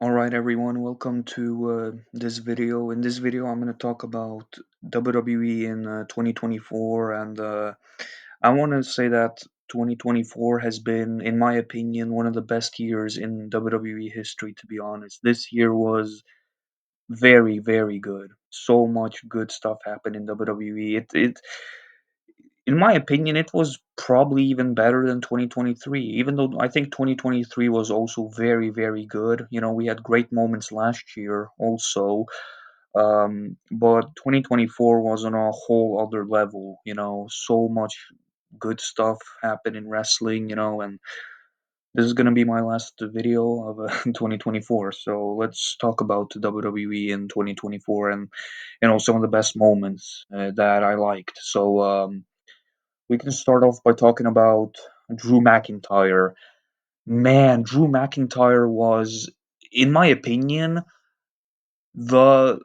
All right, everyone, welcome to this video. In this video, I'm going to talk about WWE in 2024, and I want to say that 2024 has been, in my opinion, one of the best years in WWE history, to be honest. This year was very, very good. So much good stuff happened in WWE. In my opinion, it was probably even better than 2023, even though I think 2023 was also very, very good. We had great moments last year also, but 2024 was on a whole other level. So much good stuff happened in wrestling, and this is going to be my last video of 2024. So let's talk about WWE in 2024 and, some of the best moments that I liked. So, we can start off by talking about Drew McIntyre. Man, Drew McIntyre was, in my opinion, the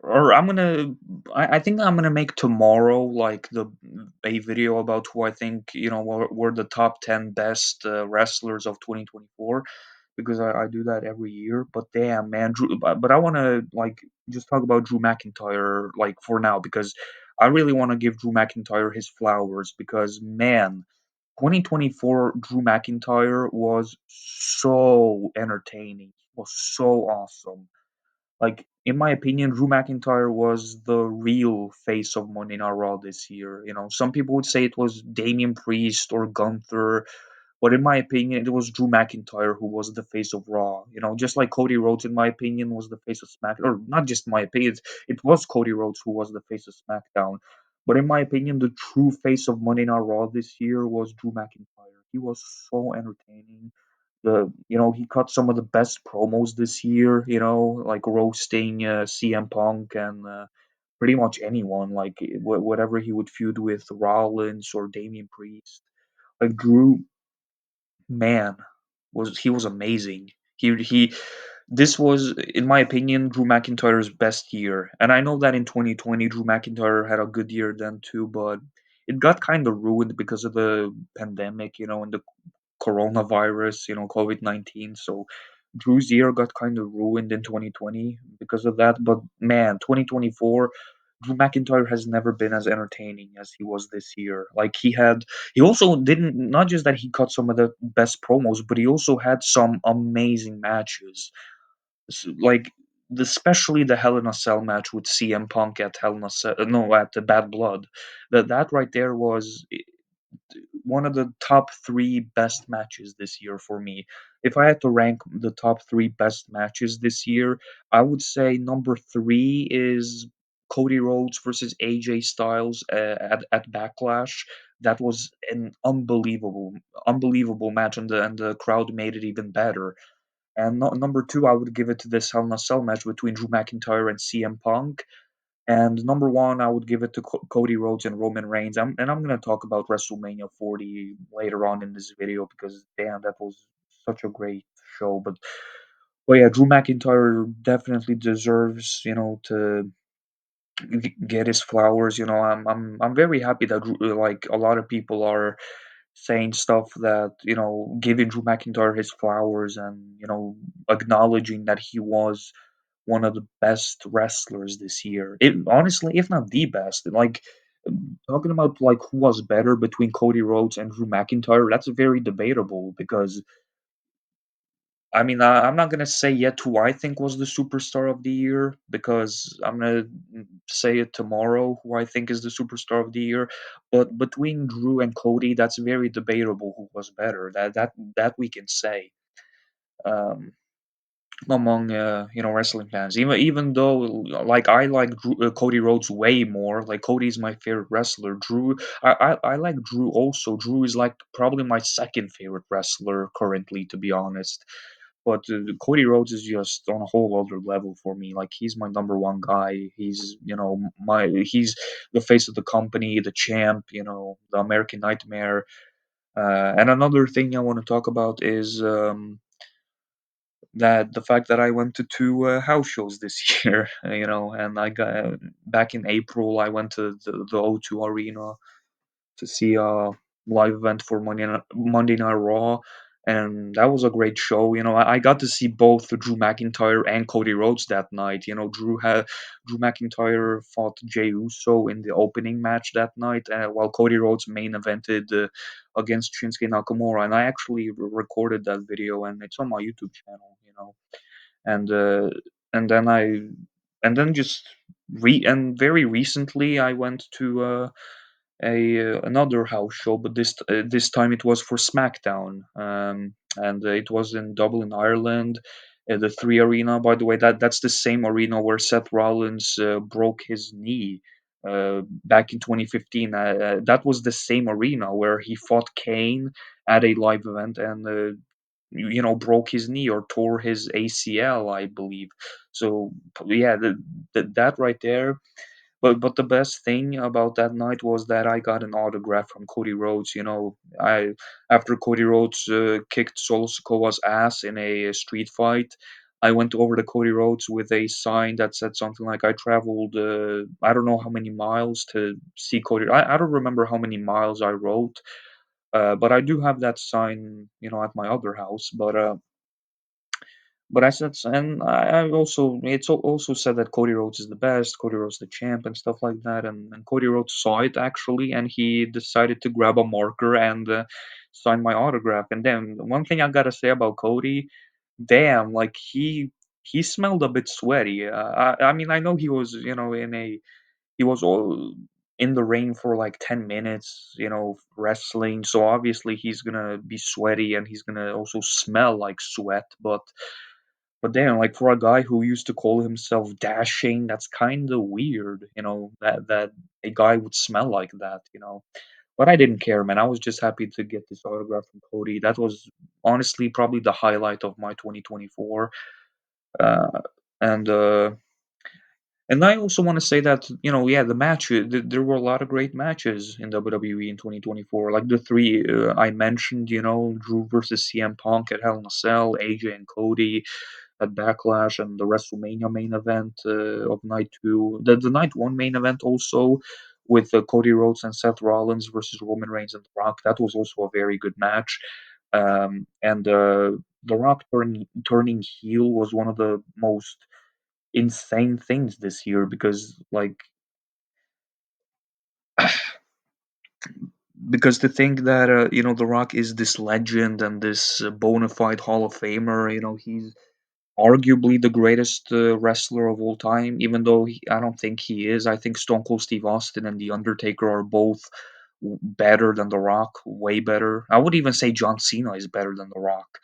or I think I'm gonna make tomorrow like the a video about who I think were the top 10 best wrestlers of 2024 because I do that every year. But damn, man, but I want to like just talk about Drew McIntyre like for now because I really want to give Drew McIntyre his flowers because man, 2024 Drew McIntyre was so entertaining, was so awesome. Like, in my opinion, Drew McIntyre was the real face of Monday Night Raw this year. Some people would say it was Damian Priest or Gunther, but in my opinion, it was Drew McIntyre who was the face of Raw. Just like Cody Rhodes, in my opinion, was the face of Smack, or not just my opinion, it was Cody Rhodes who was the face of SmackDown. But in my opinion, the true face of Monday Night Raw this year was Drew McIntyre. He was so entertaining. He cut some of the best promos this year. Like roasting CM Punk and pretty much anyone. Like whatever he would feud with Rollins or Damian Priest. Like Drew, man, was amazing. He This was, in my opinion, Drew McIntyre's best year. And I know that in 2020, Drew McIntyre had a good year then too, but it got kind of ruined because of the pandemic, and the coronavirus, COVID-19. So Drew's year got kind of ruined in 2020 because of that. But man, 2024, Drew McIntyre has never been as entertaining as he was this year. Like he also didn't, not just that he cut some of the best promos, but he also had some amazing matches. Like, especially the Hell in a Cell match with CM Punk at Hell in a Cell, no, at the Bad Blood. That right there was one of the top three best matches this year for me. If I had to rank the top three best matches this year, I would say number three is Cody Rhodes versus AJ Styles at Backlash. That was an unbelievable match, and the crowd made it even better. And number two, I would give it to this Hell in a Cell match between Drew McIntyre and CM Punk. And number one, I would give it to Cody Rhodes and Roman Reigns. I'm going to talk about WrestleMania 40 later on in this video because damn, that was such a great show. But yeah, Drew McIntyre definitely deserves to get his flowers. I'm very happy that like a lot of people are saying stuff that giving Drew McIntyre his flowers and acknowledging that he was one of the best wrestlers this year. It honestly, if not the best, like talking about like who was better between Cody Rhodes and Drew McIntyre, that's very debatable because I mean I'm not gonna say yet who I think was the superstar of the year because I'm gonna say it tomorrow who I think is the superstar of the year. But between Drew and Cody, that's very debatable who was better. That we can say. Um, Among wrestling fans. Even though like I like Cody Rhodes way more. Like Cody's my favorite wrestler. Drew, I like Drew also. Drew is like probably my second favorite wrestler currently, to be honest. But Cody Rhodes is just on a whole other level for me. Like he's my number one guy. He's the face of the company, the champ. The American Nightmare. And another thing I want to talk about is that the fact that I went to two house shows this year, and I got back in April, I went to the O2 Arena to see a live event for Monday Night Raw, and that was a great show. I got to see both Drew McIntyre and Cody Rhodes that night. Drew McIntyre fought Jey Uso in the opening match that night, while Cody Rhodes main evented against Shinsuke Nakamura. And I actually recorded that video, and it's on my YouTube channel. And and then I and then just and very recently I went to a another house show, but this time it was for SmackDown, and it was in Dublin, Ireland, the Three Arena. By the way, that's the same arena where Seth Rollins broke his knee back in 2015. That was the same arena where he fought Kane at a live event and broke his knee or tore his ACL, I believe. So yeah, that right there. But the best thing about that night was that I got an autograph from Cody Rhodes. I after Cody Rhodes kicked Solo Sikoa's ass in a street fight, I went over to Cody Rhodes with a sign that said something like, "I traveled I don't know how many miles to see Cody." I don't remember how many miles I wrote, but I do have that sign, at my other house. But I said, and I also, also said that Cody Rhodes is the best, Cody Rhodes the champ, and stuff like that. And Cody Rhodes saw it actually, and he decided to grab a marker and sign my autograph. And then one thing I gotta say about Cody, damn, like he smelled a bit sweaty. I mean, I know he was, he was all in the ring for like 10 minutes, wrestling. So obviously he's gonna be sweaty and he's gonna also smell like sweat, but damn, like for a guy who used to call himself dashing, that's kind of weird, that a guy would smell like that. But I didn't care, man. I was just happy to get this autograph from Cody. That was honestly probably the highlight of my 2024. Uh, and and I also want to say that, yeah, the match, there were a lot of great matches in WWE in 2024. Like the three I mentioned, Drew versus CM Punk at Hell in a Cell, AJ and Cody at Backlash, and the WrestleMania main event of night two. The night one main event also with Cody Rhodes and Seth Rollins versus Roman Reigns and The Rock. That was also a very good match. And The Rock turning heel was one of the most insane things this year because to think that The Rock is this legend and this bona fide Hall of Famer. He's arguably the greatest wrestler of all time, even though I don't think he is. I think Stone Cold Steve Austin and The Undertaker are both better than The Rock, way better. I would even say John Cena is better than The Rock.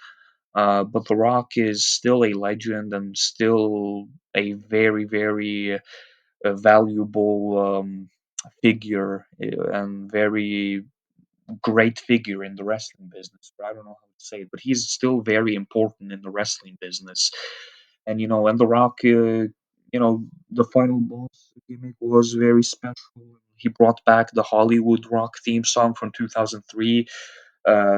But The Rock is still a legend and still a very, very valuable figure and very great figure in the wrestling business. But I don't know how to say it, but he's still very important in the wrestling business. And The Rock, the final boss gimmick was very special. He brought back the Hollywood Rock theme song from 2003,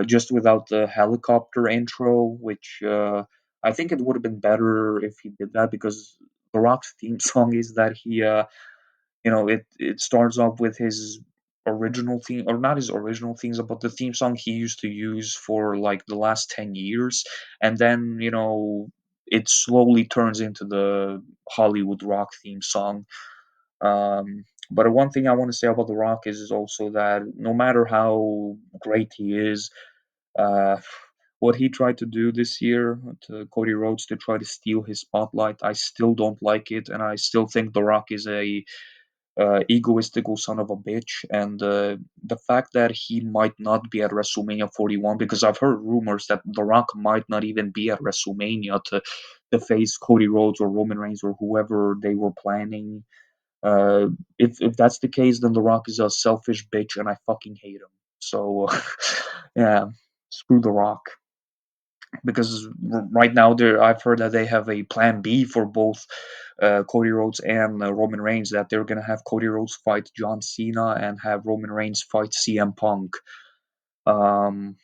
just without the helicopter intro, which I think it would have been better if he did that because The Rock's theme song is that it starts off with his original theme, or not his original themes, but the theme song he used to use for like the last 10 years, and then it slowly turns into the Hollywood Rock theme song. But one thing I want to say about The Rock is also that no matter how great he is, uh, what he tried to do this year to Cody Rhodes to try to steal his spotlight, I still don't like it, and I still think The Rock is a egoistical son of a bitch. And the fact that he might not be at WrestleMania 41, because I've heard rumors that The Rock might not even be at WrestleMania to face Cody Rhodes or Roman Reigns or whoever they were planning. Uh, if that's the case, then The Rock is a selfish bitch, and I fucking hate him. So yeah, screw The Rock. Because right now I've heard that they have a plan B for both Cody Rhodes and Roman Reigns. That they're gonna have Cody Rhodes fight John Cena and have Roman Reigns fight CM Punk. Um,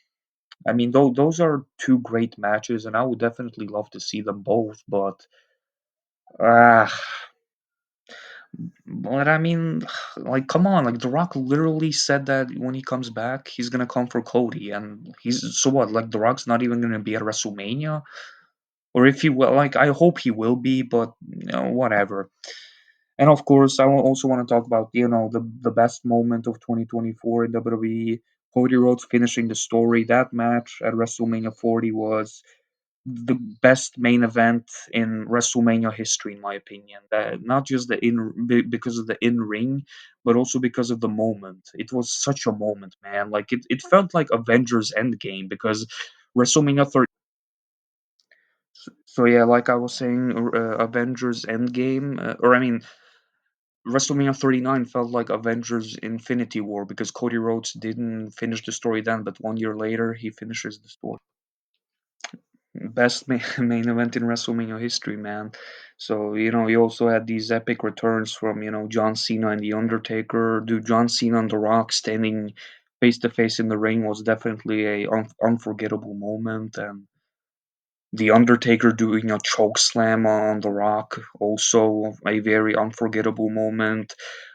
I mean, those are two great matches, and I would definitely love to see them both. But uh, But I mean, like, come on, like The Rock literally said that when he comes back, he's gonna come for Cody, and he's so what? Like The Rock's not even gonna be at WrestleMania, or if he will, like I hope he will be, but whatever. And of course, also want to talk about the best moment of 2024 in WWE. Cody Rhodes finishing the story. That match at WrestleMania 40 was the best main event in WrestleMania history, in my opinion. That not just because of the in ring, but also because of the moment. It was such a moment, man. Like it felt like Avengers Endgame because WrestleMania 30. So yeah, like I was saying, Avengers Endgame, or I mean, WrestleMania 39 felt like Avengers Infinity War because Cody Rhodes didn't finish the story then, but 1 year later he finishes the story. Best main event in WrestleMania history, man. So, you also had these epic returns from, John Cena and The Undertaker. Dude, John Cena and The Rock standing face to face in the ring was definitely a unforgettable moment. And The Undertaker doing a choke slam on The Rock, also a very unforgettable moment.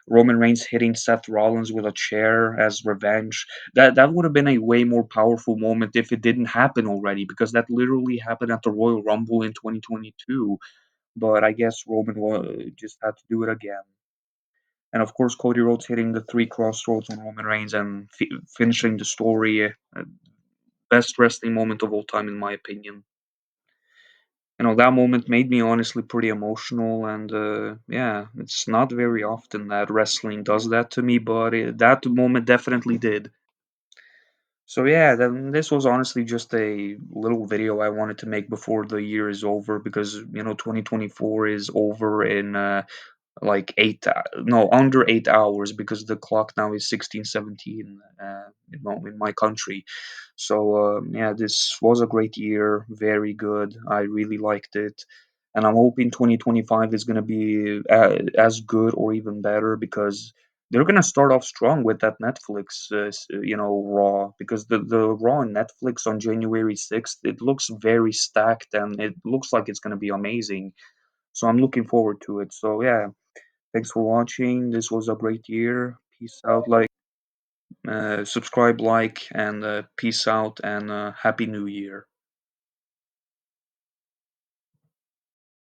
Roman Reigns hitting Seth Rollins with a chair as revenge. That would have been a way more powerful moment if it didn't happen already, because that literally happened at the Royal Rumble in 2022. But I guess Roman just had to do it again. And of course, Cody Rhodes hitting the three crossroads on Roman Reigns and finishing the story. Best wrestling moment of all time, in my opinion. That moment made me honestly pretty emotional, and yeah, it's not very often that wrestling does that to me, but that moment definitely did. So yeah, then this was honestly just a little video I wanted to make before the year is over, because 2024 is over in like no, under 8 hours, because the clock now is 16:17 in my country. So yeah, this was a great year, very good. I really liked it, and I'm hoping 2025 is going to be as good or even better, because they're going to start off strong with that Netflix Raw, because the Raw on Netflix on January 6th, it looks very stacked, and it looks like it's going to be amazing. So I'm looking forward to it. So yeah, thanks for watching. This was a great year. Peace out. Subscribe, like, and peace out, and happy New Year.